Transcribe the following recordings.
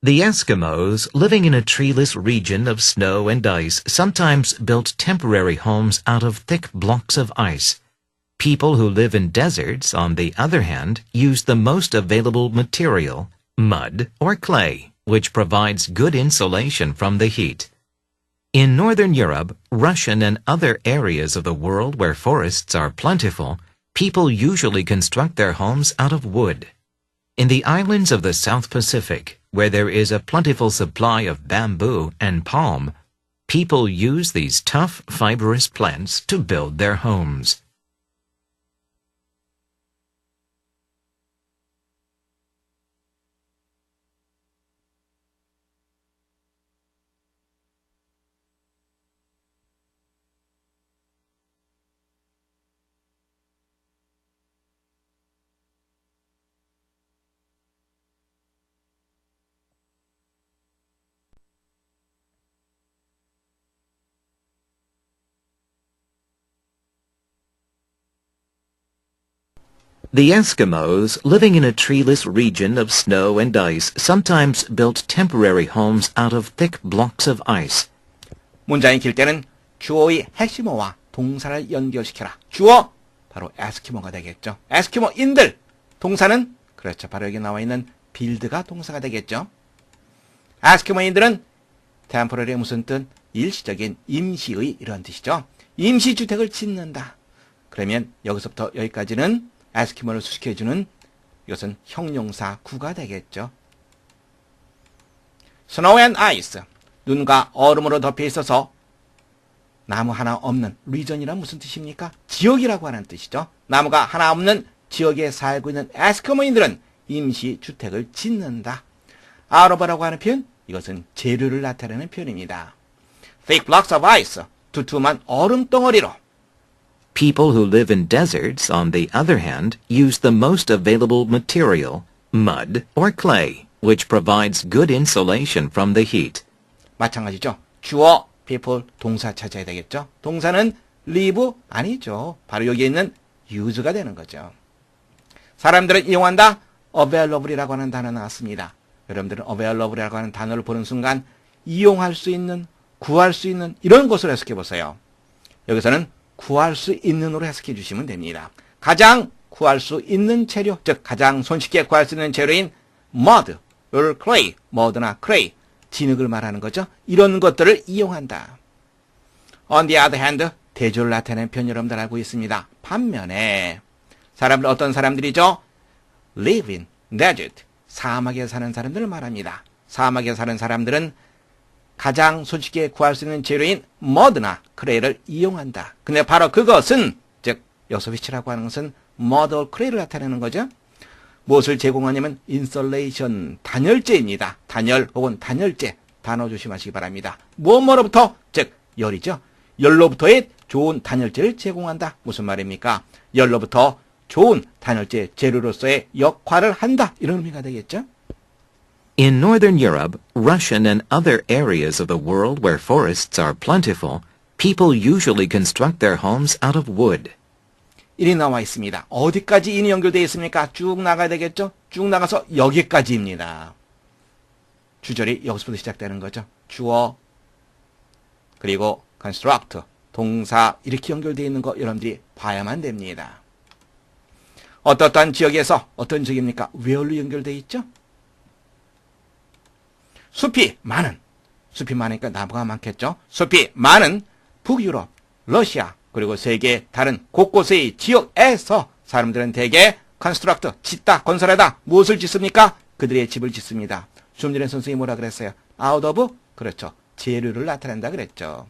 The Eskimos, living in a treeless region of snow and ice, sometimes built temporary homes out of thick blocks of ice. People who live in deserts, on the other hand, use the most available material, mud or clay, which provides good insulation from the heat. In Northern Europe, Russian and other areas of the world where forests are plentiful, people usually construct their homes out of wood. In the islands of the South Pacific, where there is a plentiful supply of bamboo and palm, people use these tough, fibrous plants to build their homes. The Eskimos, living in a treeless region of snow and ice, sometimes built temporary homes out of thick blocks of ice. 문장이 길 때는 주어의 핵심어와 동사를 연결시켜라. 주어, 바로 에스키모가 되겠죠. 에스키모인들. 동사는, 그렇죠. 바로 여기 나와 있는 빌드가 동사가 되겠죠. 에스키모인들은 템포러리의 무슨 뜻? 일시적인, 임시의 이런 뜻이죠. 임시주택을 짓는다. 그러면 여기서부터 여기까지는 에스키모를 수식해주는 이것은 형용사 구가 되겠죠. Snow and ice. 눈과 얼음으로 덮여 있어서 나무 하나 없는 리전이란 무슨 뜻입니까? 지역이라고 하는 뜻이죠. 나무가 하나 없는 지역에 살고 있는 에스키모인들은 임시주택을 짓는다. 아우러버라고 하는 표현, 이것은 재료를 나타내는 표현입니다. Thick blocks of ice. 두툼한 얼음 덩어리로. People who live in deserts, on the other hand, use the most available material, mud or clay, which provides good insulation from the heat. 마찬가지죠. 주어, people, 동사 찾아야 되겠죠. 동사는 live 아니죠. 바로 여기에 있는 use가 되는 거죠. 사람들은 이용한다. available이라고 하는 단어 나왔습니다. 여러분들은 available이라고 하는 단어를 보는 순간 이용할 수 있는, 구할 수 있는 이런 것으로 해석해 보세요. 여기서는 구할 수 있는으로 해석해 주시면 됩니다. 가장 구할 수 있는 재료, 즉 가장 손쉽게 구할 수 있는 재료인 mud or clay, mud나 clay, 진흙을 말하는 거죠. 이런 것들을 이용한다. On the other hand, 대조를 나타내는 표현 여러분들 알고 있습니다. 반면에 사람들 어떤 사람들이죠? live in desert, 사막에 사는 사람들을 말합니다. 사막에 사는 사람들은 가장 손쉽게 구할 수 있는 재료인 mud나 clay를 이용한다. 근데 바로 그것은, 즉 여기서 which라고 하는 것은 mud or clay를 나타내는 거죠. 무엇을 제공하냐면 insulation, 단열재입니다. 단열 혹은 단열재, 단어 조심하시기 바랍니다. 뭐뭐로부터, 즉 열이죠. 열로부터의 좋은 단열재를 제공한다. 무슨 말입니까? 열로부터 좋은 단열재 재료로서의 역할을 한다. 이런 의미가 되겠죠. In Northern Europe, Russian and other areas of the world where forests are plentiful, people usually construct their homes out of wood. 인이 나와 있습니다. 어디까지 인이 연결되어 있습니까? 쭉 나가야 되겠죠? 쭉 나가서 여기까지입니다. 주절이 여기서부터 시작되는 거죠. 주어, 그리고 construct, 동사 이렇게 연결되어 있는 거 여러분들이 봐야만 됩니다. 어떠한 지역에서 어떤 지역입니까? where로 연결되어 있죠? 숲이 많은, 숲이 많으니까 나무가 많겠죠. 숲이 많은 북유럽, 러시아, 그리고 세계 다른 곳곳의 지역에서 사람들은 대개 construct, 짓다, 건설하다. 무엇을 짓습니까? 그들의 집을 짓습니다. 좀 전에 선생님이 뭐라 그랬어요? out of, 그렇죠. 재료를 나타낸다 그랬죠.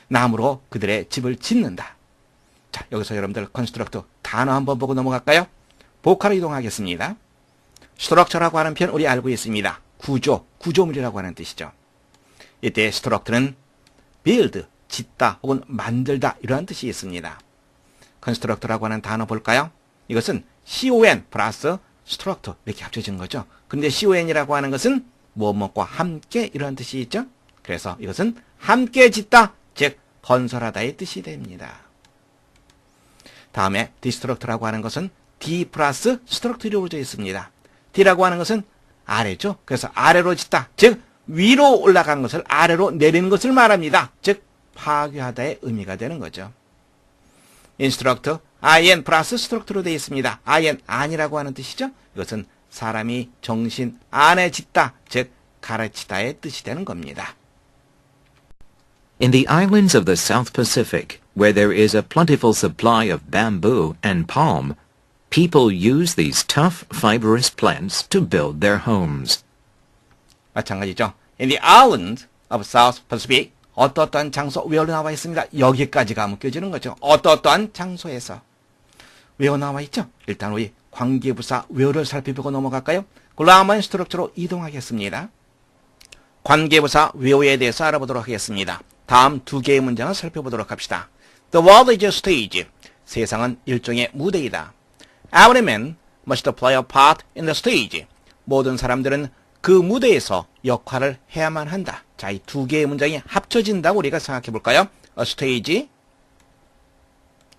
나무로 그들의 집을 짓는다. 자, 여기서 여러분들 construct 단어 한번 보고 넘어갈까요? 보컬로 이동하겠습니다. structure라고 하는 표현 우리 알고 있습니다. 구조, 구조물이라고 하는 뜻이죠. 이때 struct는 build, 짓다 혹은 만들다 이러한 뜻이 있습니다. construct라고 하는 단어 볼까요? 이것은 con 플러스 struct 이렇게 합쳐진 거죠. 그런데 con이라고 하는 것은 무엇과 함께 이러한 뜻이 있죠. 그래서 이것은 함께 짓다, 즉 건설하다의 뜻이 됩니다. 다음에 destruct라고 하는 것은 D 플러스 struct로 이루어져 있습니다. D라고 하는 것은 아래죠. 그래서 아래로 짓다. 즉 위로 올라간 것을 아래로 내리는 것을 말합니다. 즉 파괴하다의 의미가 되는 거죠. 인스트럭터 in 플러스 스트럭터로 되어 있습니다. in 아니라고 하는 뜻이죠. 이것은 사람이 정신 안에 짓다. 즉 가르치다의 뜻이 되는 겁니다. In the islands of the South Pacific, where there is a plentiful supply of bamboo and palm, people use these tough, fibrous plants to build their homes. 마찬가지죠. In the island of South Pacific, 어떠한 장소, where로 나와 있습니다. 여기까지가 묶여지는 거죠. 어떠한 장소에서. where 나와 있죠. 일단 우리 관계부사 where를 살펴보고 넘어갈까요? 글라머 스트럭처로 이동하겠습니다. 관계부사 where에 대해서 알아보도록 하겠습니다. 다음 두 개의 문장을 살펴보도록 합시다. The world is a stage. 세상은 일종의 무대이다. Every man must play a part in the stage. 모든 사람들은 그 무대에서 역할을 해야만 한다. 자, 이 두 개의 문장이 합쳐진다고 우리가 생각해 볼까요? A stage.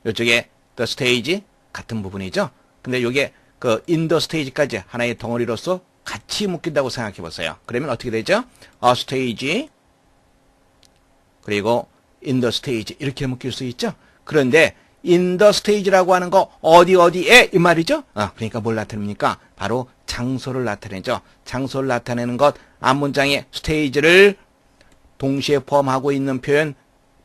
이쪽에 the stage 같은 부분이죠. 근데 이게 그 in the stage까지 하나의 덩어리로서 같이 묶인다고 생각해 보세요. 그러면 어떻게 되죠? A stage. 그리고 in the stage 이렇게 묶일 수 있죠. 그런데 in the stage라고 하는 거 어디에 이 말이죠. 그러니까 뭘 나타냅니까? 바로 장소를 나타내죠. 장소를 나타내는 것 앞문장의 stage를 동시에 포함하고 있는 표현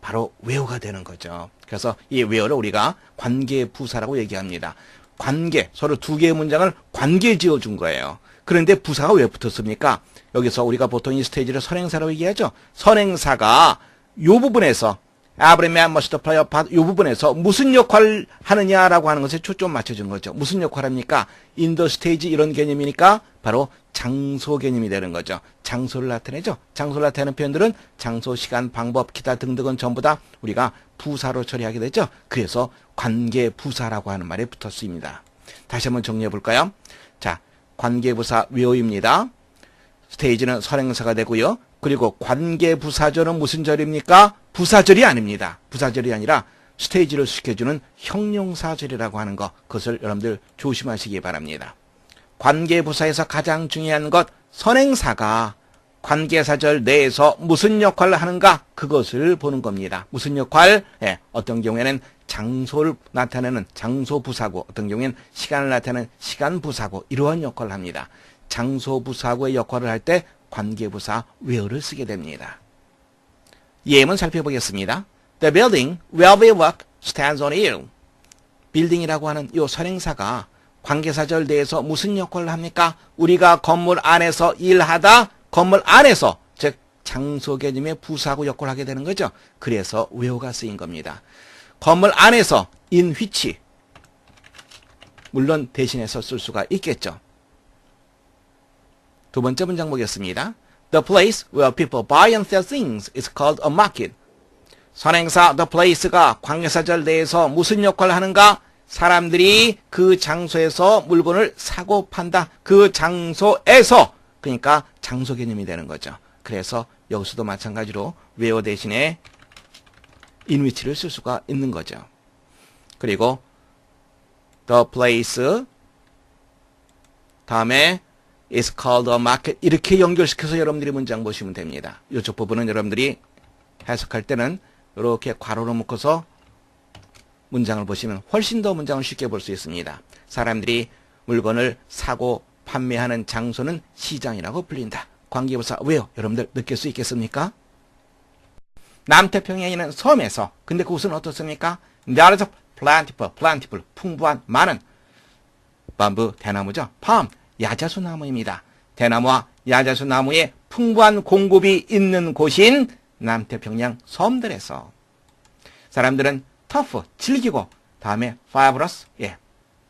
바로 where가 되는 거죠. 그래서 이 where를 우리가 관계 부사라고 얘기합니다. 관계, 서로 두 개의 문장을 관계 지어준 거예요. 그런데 부사가 왜 붙었습니까? 여기서 우리가 보통 이 스테이지를 선행사라고 얘기하죠. 선행사가 이 부분에서 Every man must play a part 이 부분에서 무슨 역할을 하느냐라고 하는 것에 초점 맞춰준 거죠. 무슨 역할을 합니까? In the stage 이런 개념이니까 바로 장소 개념이 되는 거죠. 장소를 나타내죠. 장소를 나타내는 표현들은 장소, 시간, 방법, 기타 등등은 전부 다 우리가 부사로 처리하게 되죠. 그래서 관계 부사라고 하는 말이 붙었습니다. 다시 한번 정리해 볼까요? 자, 관계부사 where입니다. 스테이지는 선행사가 되고요. 그리고 관계부사절은 무슨 절입니까? 부사절이 아닙니다. 부사절이 아니라 스테이지를 시켜주는 형용사절이라고 하는 것, 그것을 여러분들 조심하시기 바랍니다. 관계부사에서 가장 중요한 것, 선행사가 관계사절 내에서 무슨 역할을 하는가, 그것을 보는 겁니다. 무슨 역할? 어떤 경우에는 장소를 나타내는 장소부사고, 어떤 경우에는 시간을 나타내는 시간부사고, 이러한 역할을 합니다. 장소부사고의 역할을 할 때 관계부사 where를 쓰게 됩니다. 예문 살펴보겠습니다. The building where we work stands on hill. 빌딩이라고 하는 이 선행사가 관계사절 내에서 무슨 역할을 합니까? 우리가 건물 안에서 일하다, 건물 안에서, 즉 장소 개념의 부사고 역할을 하게 되는 거죠. 그래서 where가 쓰인 겁니다. 건물 안에서 in which, 물론 대신해서 쓸 수가 있겠죠. 두 번째 문장 보겠습니다. The place where people buy and sell things is called a market. 선행사 the place가 관계사절 내에서 무슨 역할을 하는가? 사람들이 그 장소에서 물건을 사고 판다. 그 장소에서, 그러니까 장소 개념이 되는 거죠. 그래서 여기서도 마찬가지로 where 대신에 in which를 쓸 수가 있는 거죠. 그리고 the place 다음에 is called a market 이렇게 연결시켜서 여러분들이 문장 보시면 됩니다. 이쪽 부분은 여러분들이 해석할 때는 이렇게 괄호로 묶어서 문장을 보시면 훨씬 더 문장을 쉽게 볼 수 있습니다. 사람들이 물건을 사고 판매하는 장소는 시장이라고 불린다. 관계부사 where 여러분들 느낄 수 있겠습니까? 남태평양에 있는 섬에서, 근데 그곳은 어떻습니까? There is plentiful, 풍부한, 많은 밤부, 대나무죠. palm, 야자수 나무입니다. 대나무와 야자수 나무의 풍부한 공급이 있는 곳인 남태평양 섬들에서 사람들은 tough, 질기고, 다음에 fibrous,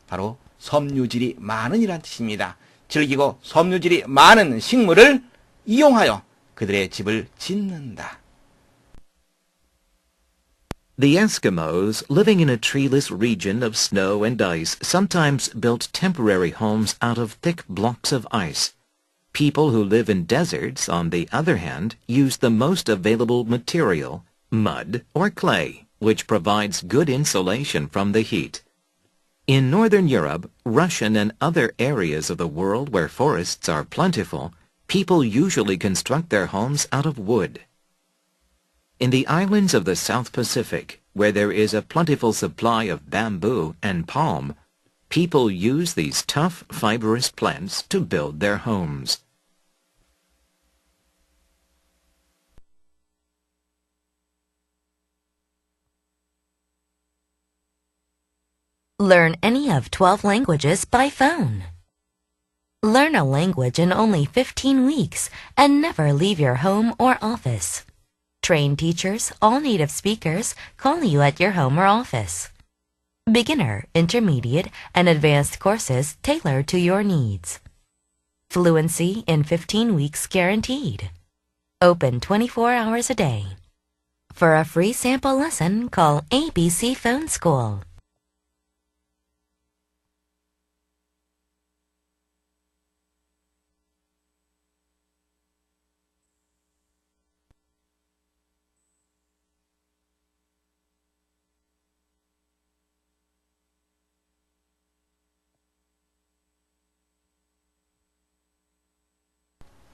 바로 섬유질이 많은 이란 뜻입니다. 질기고 섬유질이 많은 식물을 이용하여 그들의 집을 짓는다. The Eskimos, living in a treeless region of snow and ice, sometimes built temporary homes out of thick blocks of ice. People who live in deserts, on the other hand, use the most available material, mud or clay, which provides good insulation from the heat. In Northern Europe, Russian and other areas of the world where forests are plentiful, people usually construct their homes out of wood. In the islands of the South Pacific, where there is a plentiful supply of bamboo and palm, people use these tough, fibrous plants to build their homes. Learn any of 12 languages by phone. Learn a language in only 15 weeks and never leave your home or office. Trained teachers, all native speakers, call you at your home or office. Beginner, intermediate, and advanced courses tailored to your needs. Fluency in 15 weeks guaranteed. Open 24 hours a day. For a free sample lesson, call ABC Phone School.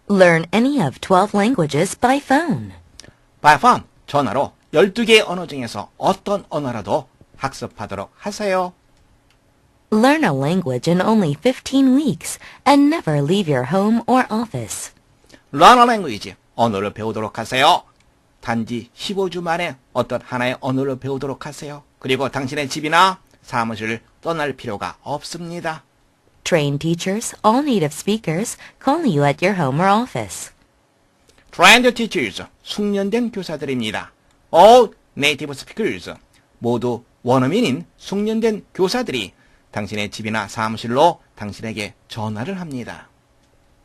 Learn any of 12 languages by phone. By phone, 전화로 12개의 언어 중에서 어떤 언어라도 학습하도록 하세요. Learn a language in only 15 weeks and never leave your home or office. Learn a language, 언어를 배우도록 하세요. 단지 15주 만에 어떤 하나의 언어를 배우도록 하세요. 그리고 당신의 집이나 사무실을 떠날 필요가 없습니다. Trained teachers, all native speakers, call you at your home or office. Trained teachers, 숙련된 교사들입니다. All native speakers, 모두 원어민인 숙련된 교사들이 당신의 집이나 사무실로 당신에게 전화를 합니다.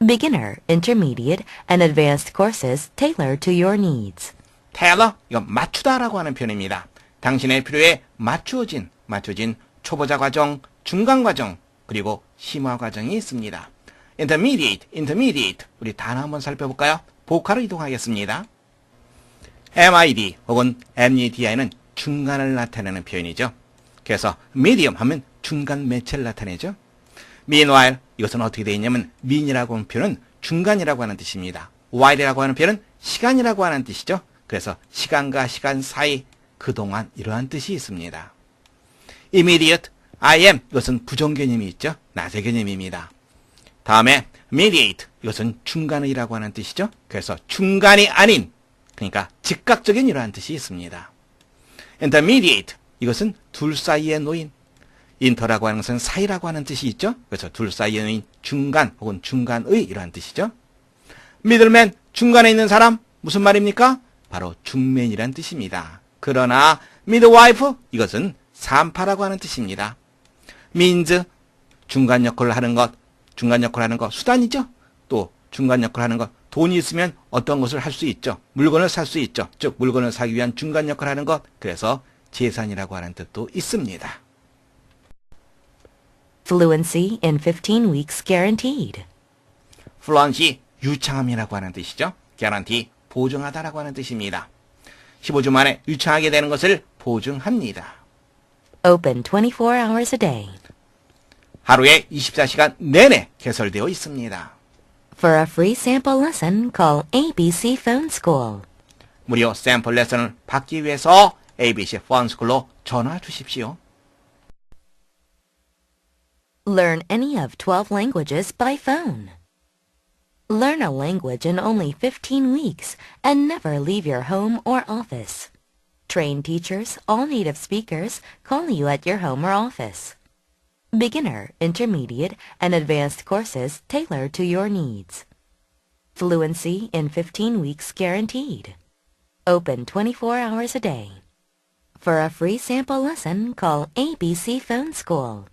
Beginner, intermediate, and advanced courses tailored to your needs. tailor, 이건 맞추다라고 하는 표현입니다. 당신의 필요에 맞춰진 초보자 과정, 중간 과정, 그리고 심화 과정이 있습니다. intermediate, 우리 단어 한번 살펴볼까요? 복화로 이동하겠습니다. mid 혹은 med이는 중간을 나타내는 표현이죠. 그래서 medium 하면 중간 매체를 나타내죠. meanwhile, 이것은 어떻게 되어 있냐면 mean이라고 하는 표현은 중간이라고 하는 뜻입니다. while이라고 하는 표현은 시간이라고 하는 뜻이죠. 그래서 시간과 시간 사이, 그동안 이러한 뜻이 있습니다. immediate, IM, 이것은 부정 개념이 있죠. 나세 개념입니다. 다음에 mediate, 이것은 중간이라고 하는 뜻이죠. 그래서 중간이 아닌, 그러니까 즉각적인 이러한 뜻이 있습니다. intermediate, 이것은 둘 사이에 놓인, inter라고 하는 것은 사이라고 하는 뜻이 있죠. 그래서 둘 사이에 놓인 중간 혹은 중간의 이러한 뜻이죠. middleman, 중간에 있는 사람, 무슨 말입니까? 바로 중맨이란 뜻입니다. 그러나 midwife, 이것은 산파라고 하는 뜻입니다. means, 중간 역할을 하는 것, 수단이죠. 또 중간 역할을 하는 것, 돈이 있으면 어떤 것을 할 수 있죠. 물건을 살 수 있죠. 즉 물건을 사기 위한 중간 역할을 하는 것, 그래서 재산이라고 하는 뜻도 있습니다. Fluency in 15 weeks guaranteed. fluency, 유창함이라고 하는 뜻이죠. guarantee, 보증하다라고 하는 뜻입니다. 15주 만에 유창하게 되는 것을 보증합니다. Open 24 hours a day. 하루에 24시간 내내 개설되어 있습니다. For a free sample lesson, call ABC Phone School. 무료 샘플 레슨을 받기 위해서 ABC Phone School로 전화 주십시오. Learn any of 12 languages by phone. Learn a language in only 15 weeks and never leave your home or office. Trained teachers, all native speakers, call you at your home or office. Beginner, intermediate, and advanced courses tailored to your needs. Fluency in 15 weeks guaranteed. Open 24 hours a day. For a free sample lesson, call ABC Phone School.